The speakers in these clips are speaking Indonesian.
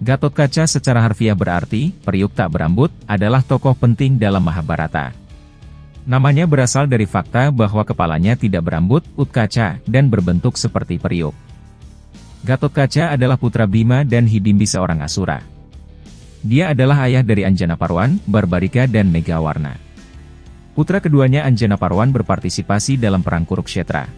Gatotkaca secara harfiah berarti, periuk tak berambut, adalah tokoh penting dalam Mahabharata. Namanya berasal dari fakta bahwa kepalanya tidak berambut, Utkaca, dan berbentuk seperti periuk. Gatotkaca adalah putra Bima dan Hidimbi seorang asura. Dia adalah ayah dari Anjanaparwan, Barbarika dan Megawarna. Putra keduanya Anjanaparwan berpartisipasi dalam perang Kurukshetra.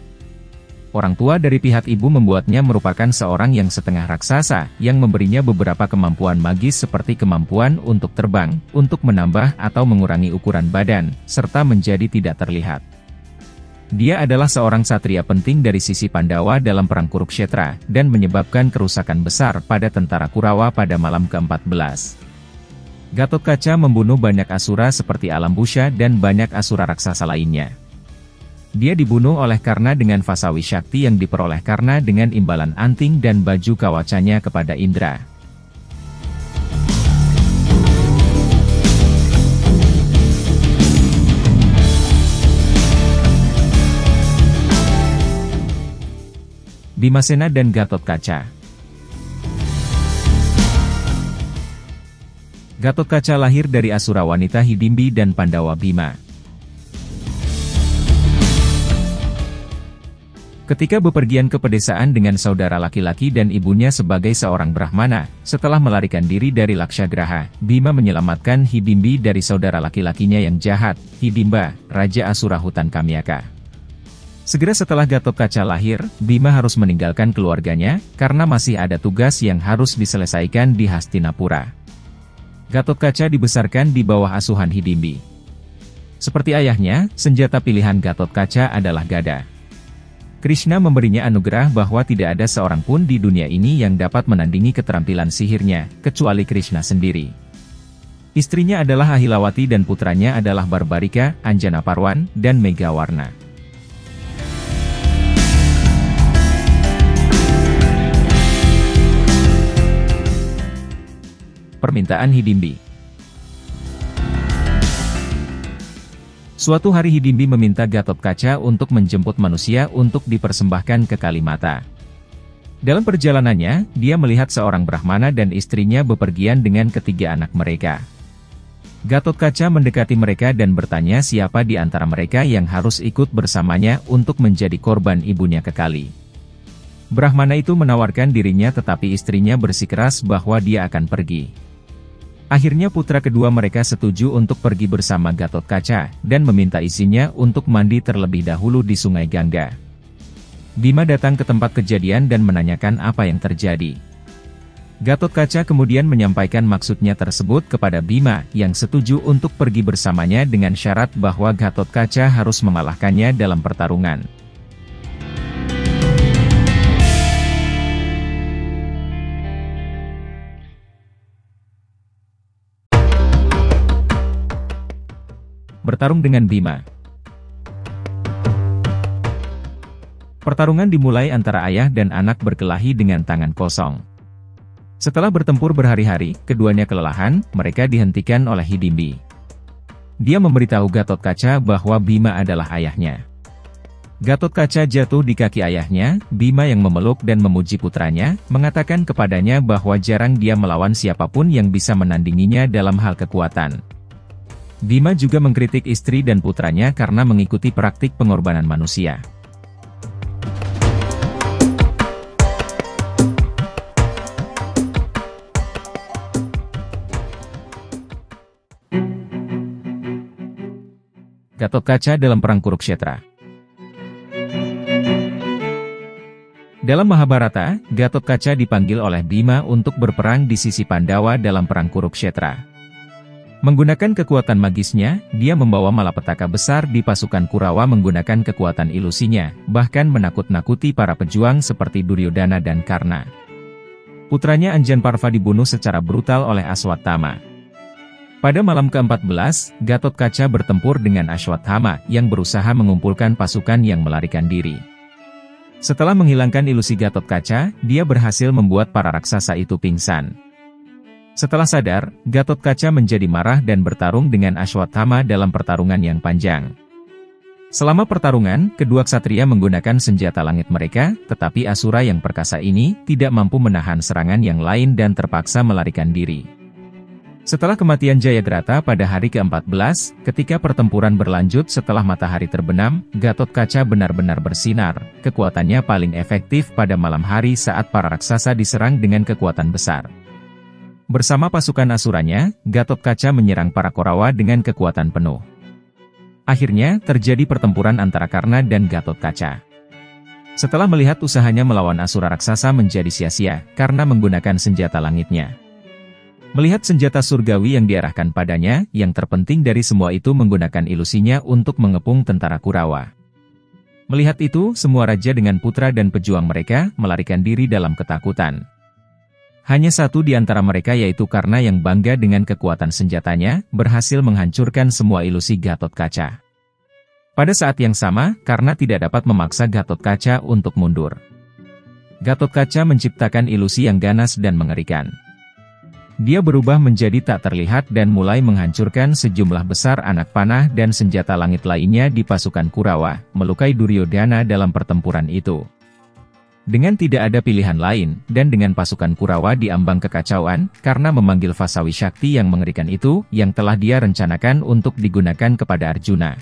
Orang tua dari pihak ibu membuatnya merupakan seorang yang setengah raksasa, yang memberinya beberapa kemampuan magis seperti kemampuan untuk terbang, untuk menambah atau mengurangi ukuran badan, serta menjadi tidak terlihat. Dia adalah seorang satria penting dari sisi Pandawa dalam perang Kurukshetra, dan menyebabkan kerusakan besar pada tentara Kurawa pada malam ke-14. Gatotkaca membunuh banyak asura seperti Alambusha dan banyak asura raksasa lainnya. Dia dibunuh oleh Karna dengan Vasawi Shakti yang diperoleh Karna dengan imbalan anting dan baju kawacanya kepada Indra. Bhimasena dan Gatotkaca. Gatotkaca lahir dari asura wanita Hidimbi dan Pandawa Bima. Ketika bepergian ke pedesaan dengan saudara laki-laki dan ibunya sebagai seorang Brahmana, setelah melarikan diri dari Lakshagраha, Bima menyelamatkan Hidimbi dari saudara laki-lakinya yang jahat, Hidimba, Raja Asura Hutan Kamyaka. Segera setelah Gatotkaca lahir, Bima harus meninggalkan keluarganya, karena masih ada tugas yang harus diselesaikan di Hastinapura. Gatotkaca dibesarkan di bawah asuhan Hidimbi. Seperti ayahnya, senjata pilihan Gatotkaca adalah gada. Krishna memberinya anugerah bahwa tidak ada seorang pun di dunia ini yang dapat menandingi keterampilan sihirnya, kecuali Krishna sendiri. Istrinya adalah Ahilawati dan putranya adalah Barbarika, Anjanaparwan, dan Megawarna. Permintaan Hidimbi. Suatu hari Hidimbi meminta Gatotkaca untuk menjemput manusia untuk dipersembahkan ke Kalimata. Dalam perjalanannya, dia melihat seorang Brahmana dan istrinya bepergian dengan ketiga anak mereka. Gatotkaca mendekati mereka dan bertanya siapa di antara mereka yang harus ikut bersamanya untuk menjadi korban ibunya ke Kali. Brahmana itu menawarkan dirinya tetapi istrinya bersikeras bahwa dia akan pergi. Akhirnya putra kedua mereka setuju untuk pergi bersama Gatotkaca, dan meminta isinya untuk mandi terlebih dahulu di Sungai Gangga. Bima datang ke tempat kejadian dan menanyakan apa yang terjadi. Gatotkaca kemudian menyampaikan maksudnya tersebut kepada Bima, yang setuju untuk pergi bersamanya dengan syarat bahwa Gatotkaca harus mengalahkannya dalam pertarungan. Bertarung dengan Bima. Pertarungan dimulai antara ayah dan anak berkelahi dengan tangan kosong. Setelah bertempur berhari-hari, keduanya kelelahan, mereka dihentikan oleh Hidimbi. Dia memberitahu Gatotkaca bahwa Bima adalah ayahnya. Gatotkaca jatuh di kaki ayahnya, Bima yang memeluk dan memuji putranya, mengatakan kepadanya bahwa jarang dia melawan siapapun yang bisa menandinginya dalam hal kekuatan. Bima juga mengkritik istri dan putranya karena mengikuti praktik pengorbanan manusia. Gatotkaca dalam perang Kurukshetra. Dalam Mahabharata, Gatotkaca dipanggil oleh Bima untuk berperang di sisi Pandawa dalam perang Kurukshetra. Menggunakan kekuatan magisnya, dia membawa malapetaka besar di pasukan Kurawa menggunakan kekuatan ilusinya, bahkan menakut-nakuti para pejuang seperti Duryodhana dan Karna. Putranya Anjanparva dibunuh secara brutal oleh Aswatthama. Pada malam ke-14, Gatotkaca bertempur dengan Aswatthama yang berusaha mengumpulkan pasukan yang melarikan diri. Setelah menghilangkan ilusi Gatotkaca, dia berhasil membuat para raksasa itu pingsan. Setelah sadar, Gatotkaca menjadi marah dan bertarung dengan Aswatthama dalam pertarungan yang panjang. Selama pertarungan, kedua ksatria menggunakan senjata langit mereka, tetapi Asura yang perkasa ini tidak mampu menahan serangan yang lain dan terpaksa melarikan diri. Setelah kematian Jayadrata pada hari ke-14, ketika pertempuran berlanjut setelah matahari terbenam, Gatotkaca benar-benar bersinar. Kekuatannya paling efektif pada malam hari saat para raksasa diserang dengan kekuatan besar. Bersama pasukan Asuranya, Gatotkaca menyerang para Korawa dengan kekuatan penuh. Akhirnya, terjadi pertempuran antara Karna dan Gatotkaca. Setelah melihat usahanya melawan Asura raksasa menjadi sia-sia, Karna menggunakan senjata langitnya. Melihat senjata surgawi yang diarahkan padanya, yang terpenting dari semua itu menggunakan ilusinya untuk mengepung tentara Kurawa. Melihat itu, semua raja dengan putra dan pejuang mereka, melarikan diri dalam ketakutan. Hanya satu di antara mereka yaitu Karna yang bangga dengan kekuatan senjatanya, berhasil menghancurkan semua ilusi Gatotkaca. Pada saat yang sama, Karna tidak dapat memaksa Gatotkaca untuk mundur. Gatotkaca menciptakan ilusi yang ganas dan mengerikan. Dia berubah menjadi tak terlihat dan mulai menghancurkan sejumlah besar anak panah dan senjata langit lainnya di pasukan Kurawa, melukai Duryodhana dalam pertempuran itu. Dengan tidak ada pilihan lain, dan dengan pasukan Kurawa diambang kekacauan, Karna memanggil Vasawi Shakti yang mengerikan itu, yang telah dia rencanakan untuk digunakan kepada Arjuna.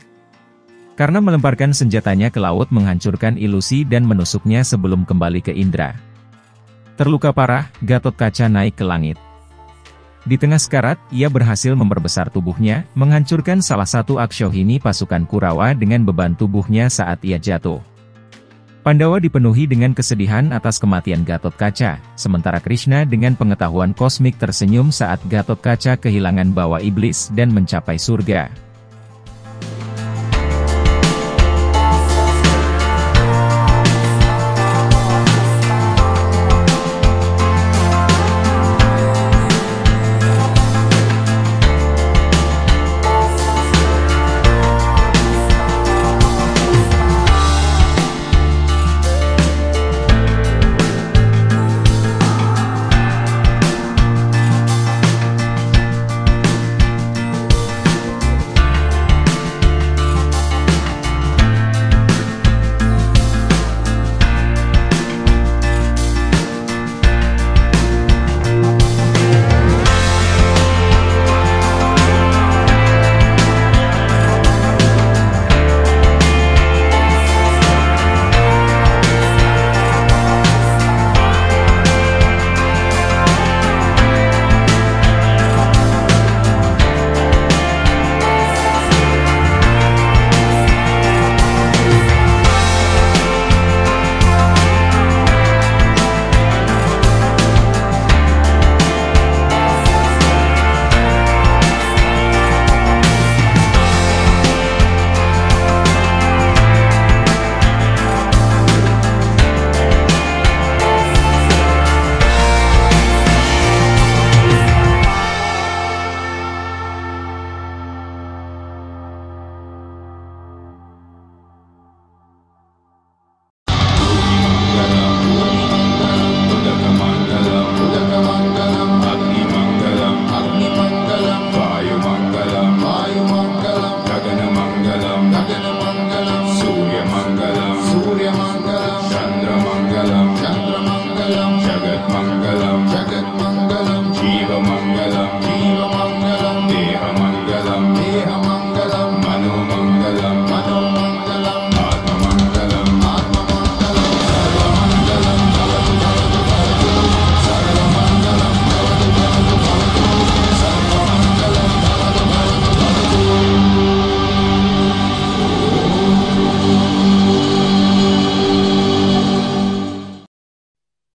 Karna melemparkan senjatanya ke laut menghancurkan ilusi dan menusuknya sebelum kembali ke Indra. Terluka parah, Gatotkaca naik ke langit. Di tengah sekarat, ia berhasil memperbesar tubuhnya, menghancurkan salah satu Aksyohini pasukan Kurawa dengan beban tubuhnya saat ia jatuh. Pandawa dipenuhi dengan kesedihan atas kematian Gatotkaca, sementara Krishna dengan pengetahuan kosmik tersenyum saat Gatotkaca kehilangan bawa iblis dan mencapai surga.